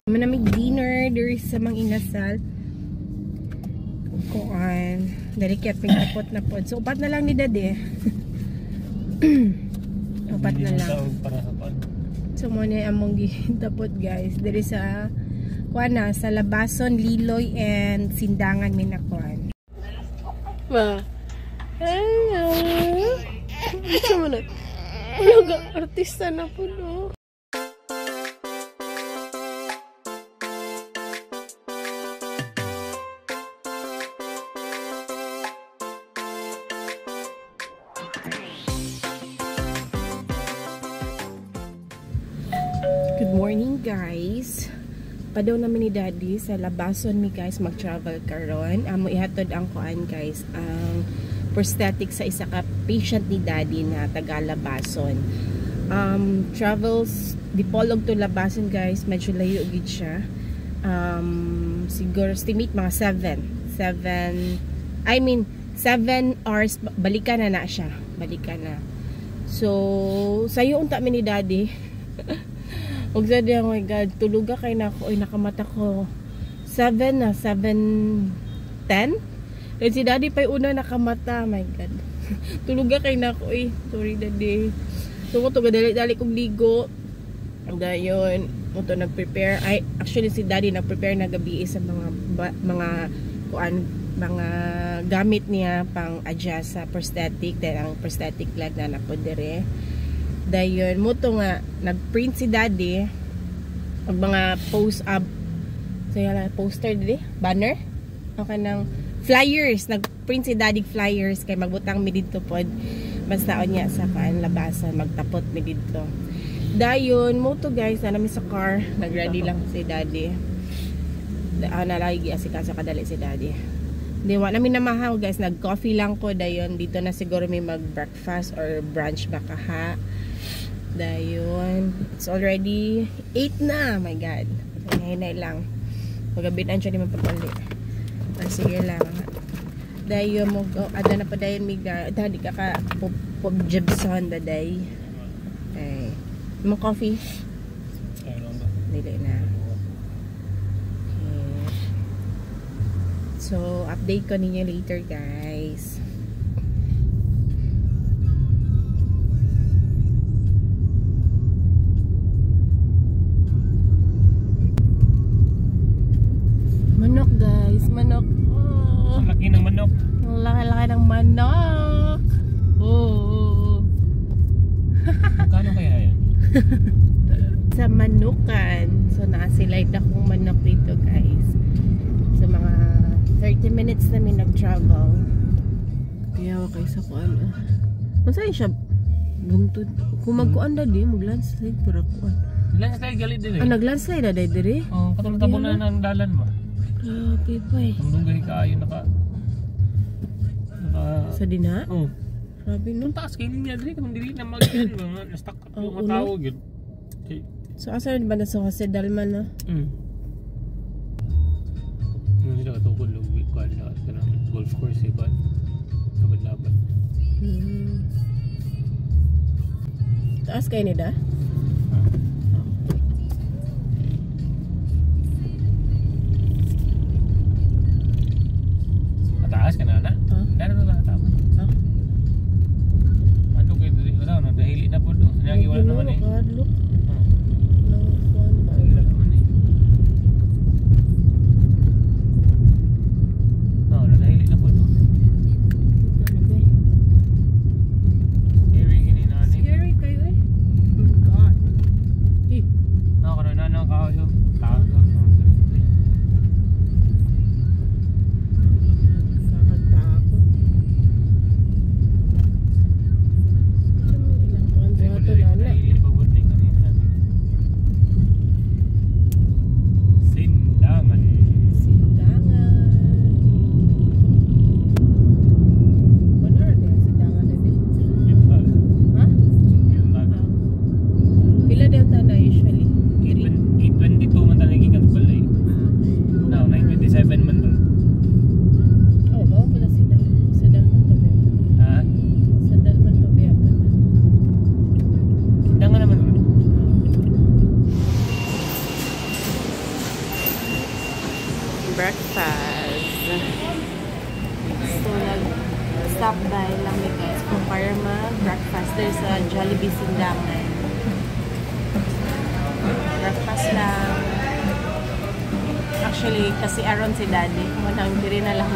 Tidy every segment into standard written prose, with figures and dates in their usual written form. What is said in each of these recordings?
Manamig dinner there sa mga inasal. Kuan, dari ket pingapot na pod. So upat na lang ni Dade. Upat na lang. So mo na among gitapot guys. Dari sa kuan na sa Labason, Liloy and Sindangan minakuan. Ma. Hello. Ito mo na. Wala artista na po no. Good morning guys. Padaw namin ni Daddy sa Labason mi guys mag-travel karon. Amo ihatod ang kuan guys ang prosthetic sa isa ka patient ni Daddy na taga Labason. Travels Dipolog to Labason guys, medyo layo gid siya. Siguro estimate mga 7 hours balikan na siya. Balikan na. So sayo unta mi ni Daddy. Og sad oh my god, tuluga kay nako, oy nakamata ko 7:10. Then si Daddy pay una nakamata, my god. Tuluga kay nako, oy sorry Daddy. So ko to dali-dali kog ligo. Dayon, mo to nag-prepare. Ay actually si Daddy nag-prepare na gabi sa mga gamit niya pang adjust sa prosthetic, dahil ang prosthetic leg na napodere. Dayon mo to nga nagprint si Daddy og mga poster dili, banner okay nang flyers, nagprint si Daddy flyers kay magbutang mi didto pod basta niya sa Labasan, magtapot mi didto. Dayon mo to guys, na mi sa car, nagready lang si Daddy. Nalagi asikaso kadali si Daddy. Di wa namin namahaw guys, nag-coffee lang ko. Dayon dito na siguro may mag-breakfast or brunch baka ha. Dayon, it's already 8 na, my god. Hinay lang. Magabinan siya di mapapali. Sige lang. Dayon mo ada na pa dayon miga. Dali ka ka pop Jebson daday. Okay. Mo coffee. Dili na. Okay. So, update ko ninyo later, guys. Manok, guys. Manok. Oh. Ang laki ng manok. Ang laki-laki ng manok. Oh. Magkano kaya yan? Sa manukan. So, naasilide akong manok dito, guys. So, mga 30 minutes namin nag-travel. Kaya kayo sa kuan. Masaya siya. Buntod. Kung magkuan na di, mag-landslide para kuan. Landslide galit din eh. Nag-landslide na dahil diri? Oo, katulad tabo na ng dalan mo. Grabe pa eh. Ang dunggay ka ayun naka sa dina? Oo. Grabe no? Nung taas kayo niya diri, kung dili na mag-yan mga na-stuck up yung mga tao yun. Okay. So asa ba na sa Jose Dalman no? Hindi na katukod ng kuan na golf course eh kuan. Laban-laban. Taas kayo nida? Mataas ka na na? Daro na tama. Ano kayo dili na dahili na po do. Nangiwan naman eh. dito sa Jollibee Sindangan. Breakfast lang. Actually, kasi aron si Daddy. Manang diri na lang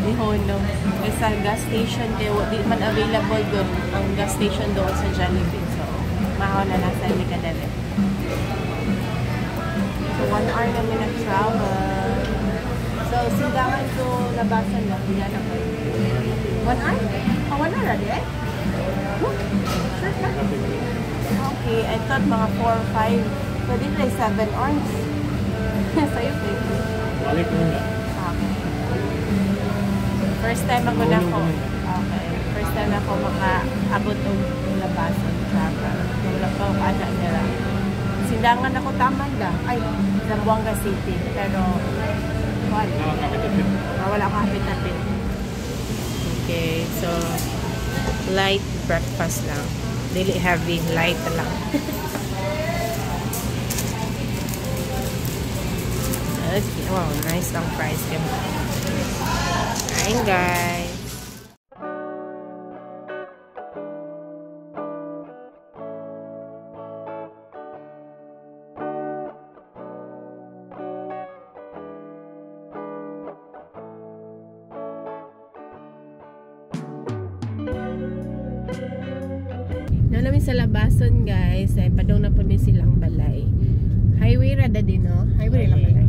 ni Hono. Kasi sa gas station, di man available doon ang gas station doon sa Jollibee. So, mahaw na lang sa Likadere. So, 1 hour kami nag-travel. So, Sindangan to labasan lang. Hindi na ko. 1 hour? Oh, 1 hour already eh? Sure ka? Okay, I thought mga 4 or 5. So, dito ay 7 hours. Sa'yo, baby. Balik mo na. Okay. First time ako na ako. Okay. First time ako makaabot ng labasan, travel. Wala pa ako ada nila. Sindangan ako taman da. Ay, Zamboanga City. Pero, wala akong kapit-kapit. Okay, so, light breakfast lang. Dili heavy, light lang. Okay, wow, nice ang price game. Kain guys. Namin sa labason guys, ay padong na po din silang balay. Highway rada din, no? Highway lang balay.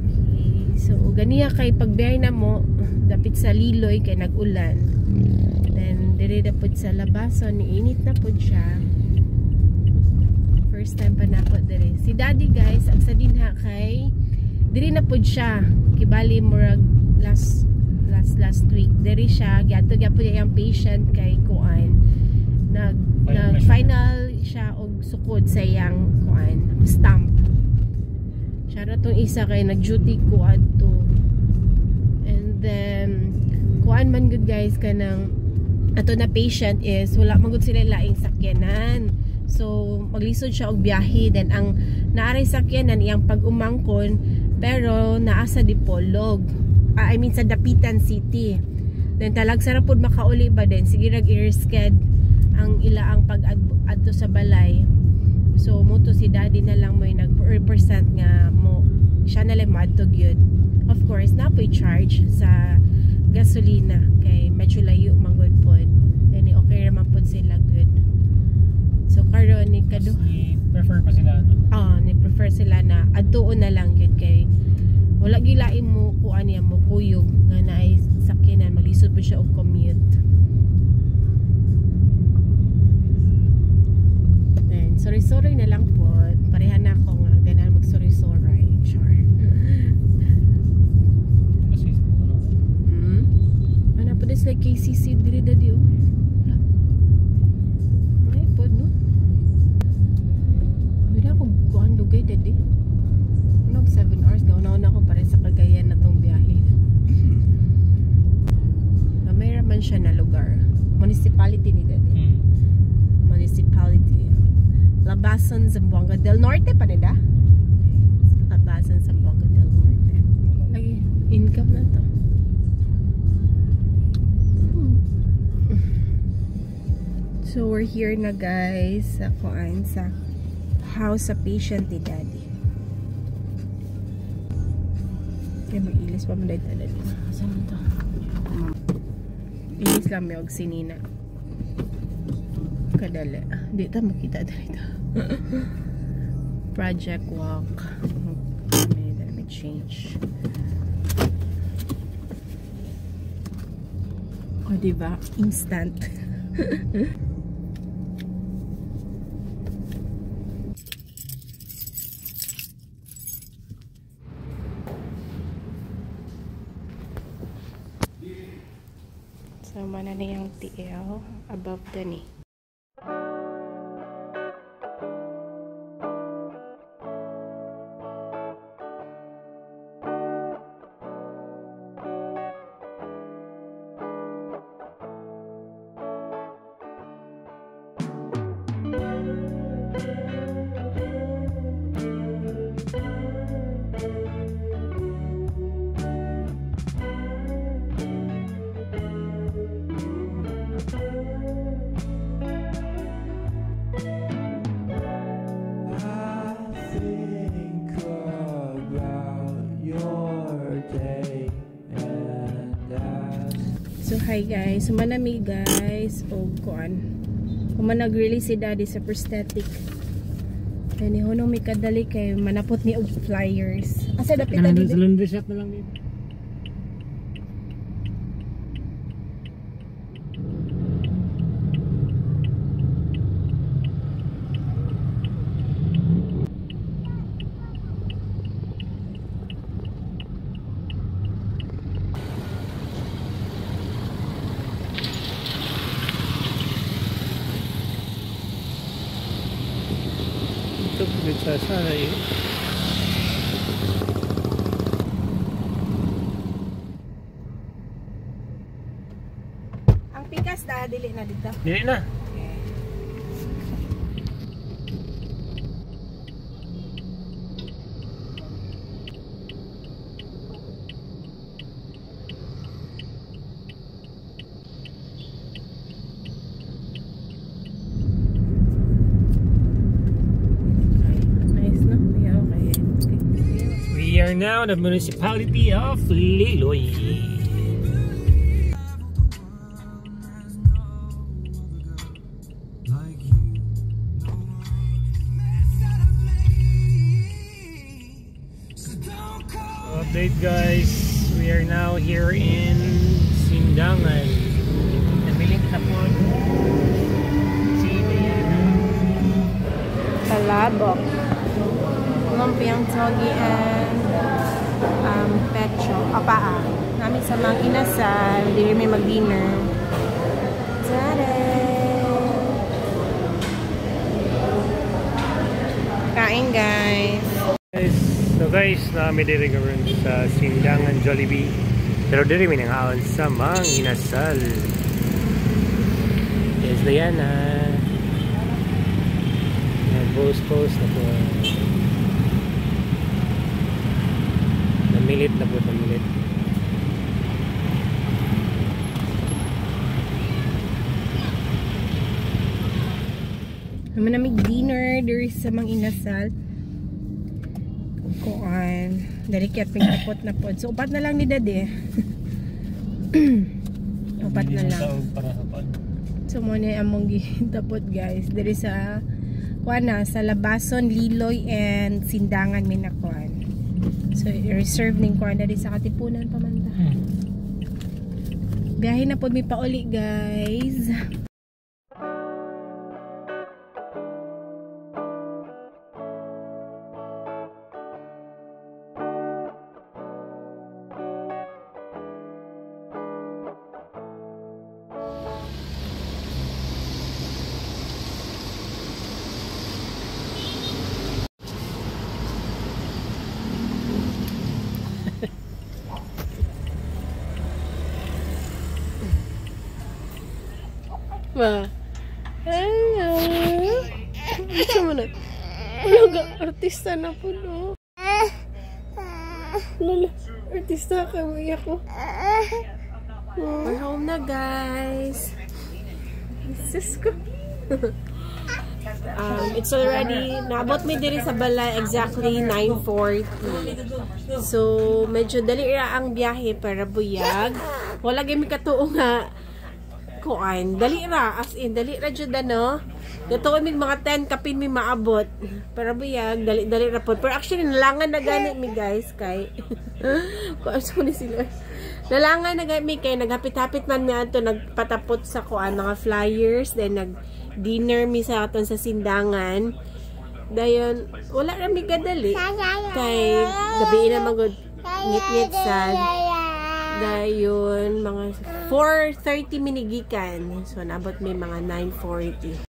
Okay, so ganiya kay pagbiyay na mo, dapit sa Liloy kay nag-ulan. Then dire na po sa labason, niinit na po siya. First time pa na po dire. Si Daddy guys, ang sa dinha kay dire na po siya. Kibali murag last week. Dire siya, giadto gyapon niya yung patient kay Kuan. Nag-final siya og sukod sa iyang kuan stamp. Siya ra tong isa kay nag-duty ko adto. And then kuan man good guys kanang ato na patient is wala man gud sila laing sakyanan. So maglisod siya og biyahe, then ang naaray sakyanan iyang pag-umangkon pero naa sa Dipolog. I mean sa Dapitan City. Then talag sarap pud makauli ba din sige rag i-reschedule ang ila ang pag-adto sa balay. So moto si Daddy na lang mo nag-represent nga mo siya na lang maadto gyud. Of course na po i-charge sa gasolina kay medyo layo man gud pod. Then okay raman pod sila good. So karon ni kado prefer pa sila ni prefer sila na adtuon na lang gyud kay wala gilain mo kuan niya mo kuyog nga naay sakyanan maglisod po siya og commute. Sorry na lang po. Parehan na ako nga. Ganaan mag-sorry. Sure. kasi ano po this like KCC diri daddy oh. Ay po no. Wala ko kuan dugay daddy. Ano 7 hours gawon na ako pare sa Cagayan na tong biyahe. May raman siya na lugar. Municipality ni daddy. Municipality. Labasan, Zamboanga del Norte pa nila. Labasan, Zamboanga del Norte. Lagi, income na to. So, we're here na guys sa kuan sa house sa patient ni Daddy. Kaya mag-ilis pa mo dahil talaga. Saan ito? Ilis lang may og sinina. Kadali. Di ta makita dito. Project walk. Let me change. O diba? Instant. So, mana na yung TL above the knee. Hi guys, sumanami guys o kuan. Kuma nag-release si daddy sa prosthetic. Kaya ni hunong may kadali kay manapot ni og flyers. Asa dapit daddy? Sa laundry shop na lang dito. Sa sana yun. Ang pikas na dili na dito. Dili na. We are now in the municipality of Liloy. Update guys, we are now here in Sindangan. Nabilit na po si Diana. Palabok. Lumpiang togi and pecho. Apaa. Namin sa mga inasal. Dili may mag-dinner. Tada! Kain guys. So guys, namin diri karon sa Sindangan Jollibee. Pero diri may nangaon sa mga inasal. Yes, Diana. Post na po. Namilit na po, namilit. Naman namig dinner diri sa mga inasal. Kuan. Dari kaya pingapot na po. So, upat na lang ni daddy. Upat na lang. So, muna among gitapot guys. Dari sa kuan na, sa Labason, Liloy, and Sindangan minakuan. So, reserve ning kuan dari sa Katipunan pamanta. Biyahe na po mi pauli guys. Ma. Hello. Ano mo na? Wala ka. Artista na po, no? Lala. Artista ka. Uyak ko. We're home na, guys. Sis ko. It's already, naabot mi diri sa balay exactly 9:40. So, medyo dali ra ang biyahe para buyag. Wala gyud mi katuo nga kuan, dali ra, as in dali ra jud no. Gato mi mga 10 kapin mi maabot. Para buyag, dali ra pod. Pero actually nalangan na gani mi guys kay kuan so ni sila. Nalangan na gani mi kay naghapit-hapit man mi adto nagpatapot sa kuan mga flyers, then nag-dinner mi sa aton sa Sindangan. Dayon wala ra mi kadali kay gabi na magud ngit-ngit sad. Dayon mga 4:30 minigikan. So nabot may mga 9:40.